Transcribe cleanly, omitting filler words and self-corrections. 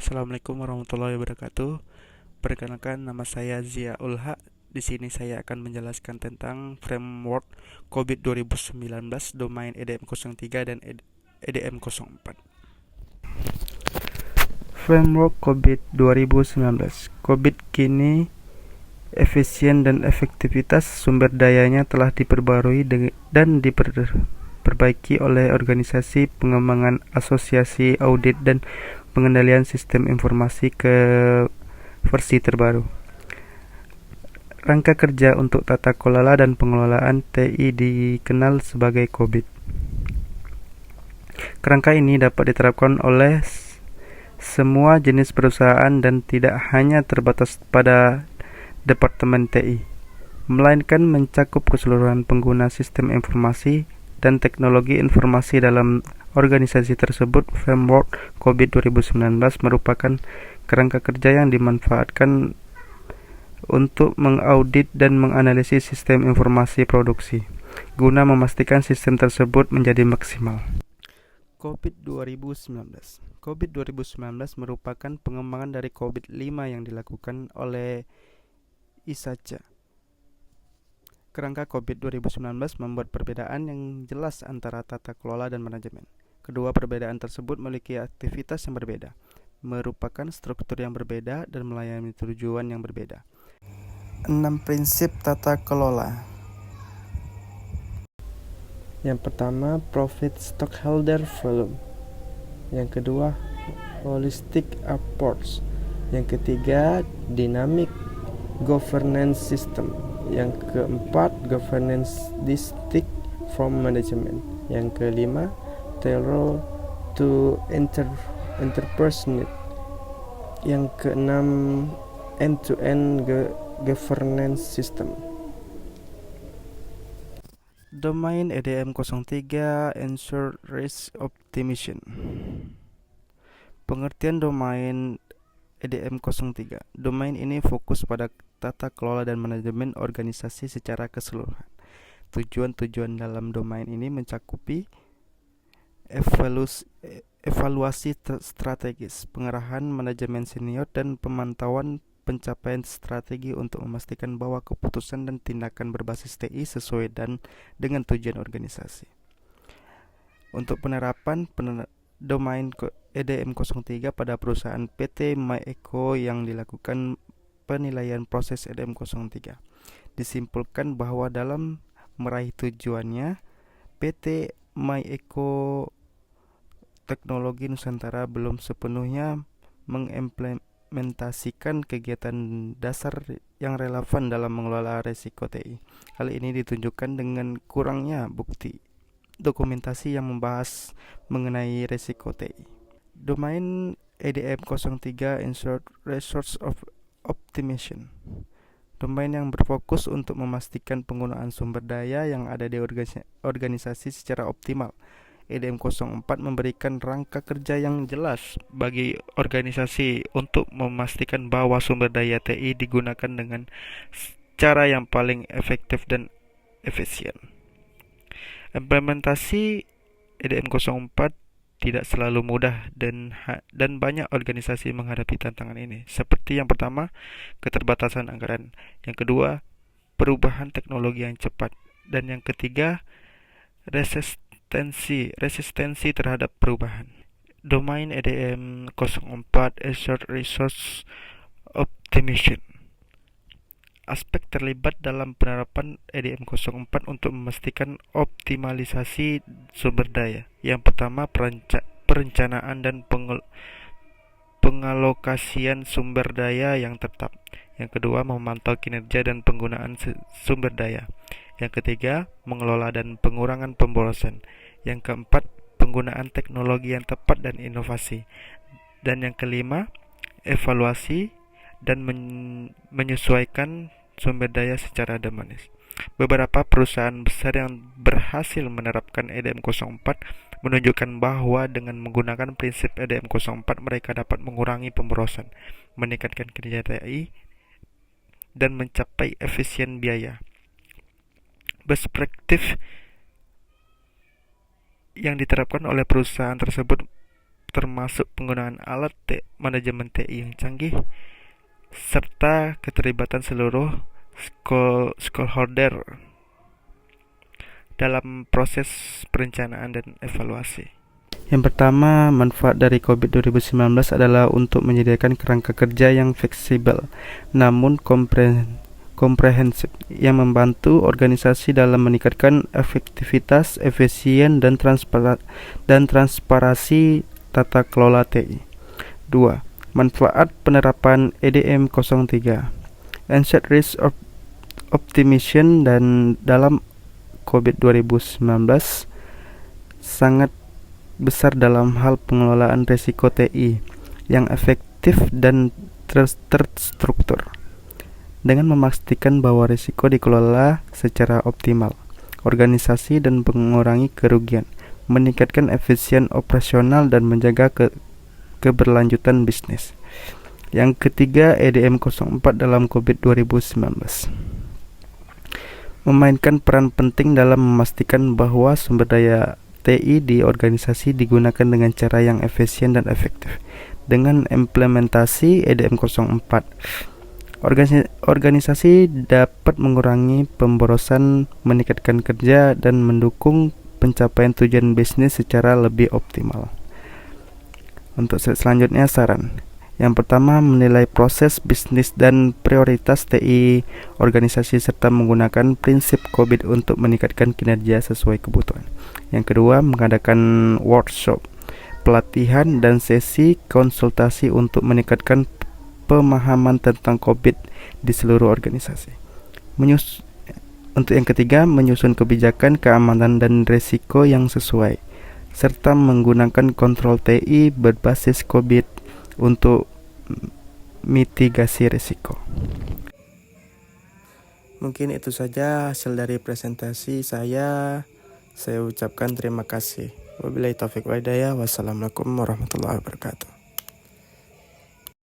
Assalamualaikum warahmatullahi wabarakatuh. Perkenalkan, nama saya Zia Ulha. Di sini saya akan menjelaskan tentang framework COVID 2019, domain EDM03 dan EDM04. Framework COVID 2019. COVID kini efisien dan efektivitas sumber dayanya telah diperbarui dan diperbaiki oleh organisasi pengembangan asosiasi audit dan pengendalian sistem informasi ke versi terbaru. Rangka kerja untuk tata kelola dan pengelolaan TI dikenal sebagai COVID. Kerangka ini dapat diterapkan oleh semua jenis perusahaan dan tidak hanya terbatas pada Departemen TI, melainkan mencakup keseluruhan pengguna sistem informasi dan teknologi informasi dalam organisasi tersebut. Framework COVID 2019 merupakan kerangka kerja yang dimanfaatkan untuk mengaudit dan menganalisis sistem informasi produksi, guna memastikan sistem tersebut menjadi maksimal. COVID 2019. COVID 2019 merupakan pengembangan dari COVID-5 yang dilakukan oleh ISACA. Kerangka COVID 2019 membuat perbedaan yang jelas antara tata kelola dan manajemen. Kedua perbedaan tersebut memiliki aktivitas yang berbeda, merupakan struktur yang berbeda, dan melayani tujuan yang berbeda. 6 prinsip tata kelola. Yang pertama, profit stockholder volume. Yang kedua, holistic approach. Yang ketiga, dynamic governance system. Yang keempat, governance distinct from management. Yang kelima, tailor to entrepreneurship. Yang keenam, end-to-end governance system. Domain EDM03 ensure risk optimization. Pengertian domain EDM03. Domain ini fokus pada tata kelola dan manajemen organisasi secara keseluruhan. Tujuan-tujuan dalam domain ini mencakupi evaluasi strategis, pengarahan manajemen senior, dan pemantauan pencapaian strategi untuk memastikan bahwa keputusan dan tindakan berbasis TI sesuai dengan tujuan organisasi. Untuk penerapan domain EDM03 pada perusahaan PT MyEco yang dilakukan penilaian proses EDM03, disimpulkan bahwa dalam meraih tujuannya, PT MyEco Teknologi Nusantara belum sepenuhnya mengimplementasikan kegiatan dasar yang relevan dalam mengelola risiko TI. Hal ini ditunjukkan dengan kurangnya bukti dokumentasi yang membahas mengenai risiko TI. Domain EDM03 ensure resource optimization. Domain yang berfokus untuk memastikan penggunaan sumber daya yang ada di organisasi secara optimal. EDM04 memberikan rangka kerja yang jelas bagi organisasi untuk memastikan bahwa sumber daya TI digunakan dengan cara yang paling efektif dan efisien. Implementasi EDM04 tidak selalu mudah dan banyak organisasi menghadapi tantangan ini. Seperti yang pertama, keterbatasan anggaran. Yang kedua, perubahan teknologi yang cepat. Dan yang ketiga, resistensi terhadap perubahan. Domain EDM04 Assured Resource Optimization. Aspek terlibat dalam penerapan EDM04 untuk memastikan optimalisasi sumber daya. Yang pertama, perencanaan dan pengalokasian sumber daya yang tetap. Yang kedua, memantau kinerja dan penggunaan sumber daya. Yang ketiga, mengelola dan pengurangan pemborosan. Yang keempat, penggunaan teknologi yang tepat dan inovasi. Dan yang kelima, evaluasi dan menyesuaikan sumber daya secara dinamis. Beberapa perusahaan besar yang berhasil menerapkan EDM04 menunjukkan bahwa dengan menggunakan prinsip EDM04 mereka dapat mengurangi pemborosan, meningkatkan kinerja TI, dan mencapai efisien biaya. Best practice yang diterapkan oleh perusahaan tersebut termasuk penggunaan alat manajemen TI yang canggih, serta keterlibatan seluruh stakeholder dalam proses perencanaan dan evaluasi. Yang pertama, manfaat dari COVID 2019 adalah untuk menyediakan kerangka kerja yang fleksibel namun komprehensif yang membantu organisasi dalam meningkatkan efektivitas, efisien, dan transparansi tata kelola TI. 2. Manfaat penerapan EDM 03 Asset Risk Optimization dan dalam COVID 2019 sangat besar dalam hal pengelolaan risiko TI yang efektif dan terstruktur dengan memastikan bahwa risiko dikelola secara optimal, organisasi dan mengurangi kerugian, meningkatkan efisien operasional dan menjaga keberlanjutan bisnis. Yang ketiga, EDM 04 dalam COVID 2019 memainkan peran penting dalam memastikan bahwa sumber daya TI di organisasi digunakan dengan cara yang efisien dan efektif. Dengan implementasi EDM 04, organisasi dapat mengurangi pemborosan, meningkatkan kerja, dan mendukung pencapaian tujuan bisnis secara lebih optimal. Untuk selanjutnya, saran. Yang pertama, menilai proses bisnis dan prioritas TI organisasi serta menggunakan prinsip COVID untuk meningkatkan kinerja sesuai kebutuhan. Yang kedua, mengadakan workshop, pelatihan, dan sesi konsultasi untuk meningkatkan pemahaman tentang COVID di seluruh organisasi. Untuk yang ketiga, menyusun kebijakan keamanan dan risiko yang sesuai, serta menggunakan kontrol TI berbasis COVID untuk mitigasi risiko. Mungkin itu saja hasil dari presentasi saya. Saya ucapkan terima kasih. Wabillahi taufiq wal hidayah. Wassalamualaikum warahmatullahi wabarakatuh.